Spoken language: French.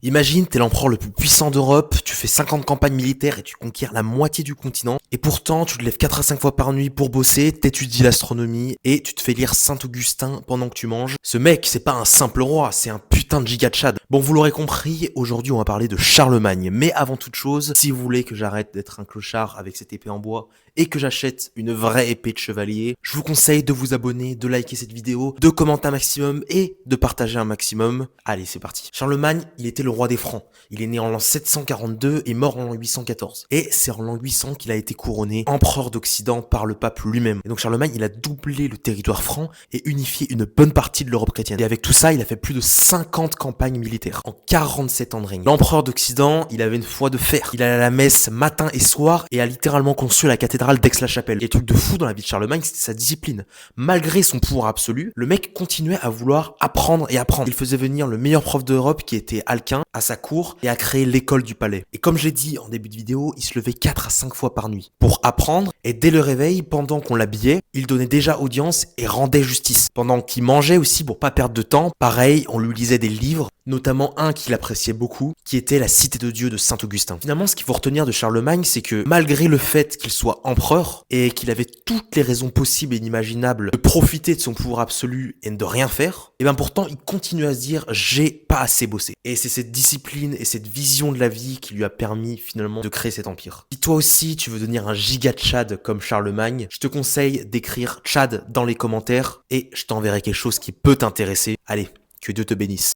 Imagine, t'es l'empereur le plus puissant d'Europe, tu fais 50 campagnes militaires et tu conquiers la moitié du continent. Et pourtant, tu te lèves 4 à 5 fois par nuit pour bosser, t'étudies l'astronomie et tu te fais lire Saint-Augustin pendant que tu manges. Ce mec, c'est pas un simple roi, c'est un putain de giga Tchad. Bon, vous l'aurez compris, aujourd'hui on va parler de Charlemagne. Mais avant toute chose, si vous voulez que j'arrête d'être un clochard avec cette épée en bois et que j'achète une vraie épée de chevalier, je vous conseille de vous abonner, de liker cette vidéo, de commenter un maximum et de partager un maximum. Allez, c'est parti. Charlemagne, il était le roi des Francs. Il est né en l'an 742 et mort en l'an 814. Et c'est en l'an 800 qu'il a été couronné empereur d'Occident par le pape lui-même. Et donc Charlemagne, il a doublé le territoire franc et unifié une bonne partie de l'Europe chrétienne. Et avec tout ça, il a fait plus de 50 campagnes militaires en 47 ans de règne. L'empereur d'Occident, il avait une foi de fer. Il allait à la messe matin et soir et a littéralement construit la cathédrale d'Aix-la-Chapelle. Et le truc de fou dans la vie de Charlemagne, c'était sa discipline. Malgré son pouvoir absolu, le mec continuait à vouloir apprendre et apprendre. Il faisait venir le meilleur prof d'Europe qui était Alcuin à sa cour et a créé l'école du palais. Et comme je l'ai dit en début de vidéo, il se levait 4 à 5 fois par nuit pour apprendre et dès le réveil, pendant qu'on l'habillait, il donnait déjà audience et rendait justice. Pendant qu'il mangeait aussi pour pas perdre de temps, pareil, on lui lisait des livres, notamment un qu'il appréciait beaucoup, qui était La Cité de Dieu de Saint-Augustin. Finalement, ce qu'il faut retenir de Charlemagne, c'est que malgré le fait qu'il soit empereur et qu'il avait toutes les raisons possibles et inimaginables de profiter de son pouvoir absolu et de rien faire, et bien pourtant, il continue à se dire « j'ai pas assez bossé ». Et c'est cette discipline et cette vision de la vie qui lui a permis finalement de créer cet empire. Si toi aussi, tu veux devenir un giga Tchad comme Charlemagne, je te conseille d'écrire Tchad dans les commentaires et je t'enverrai quelque chose qui peut t'intéresser. Allez, que Dieu te bénisse.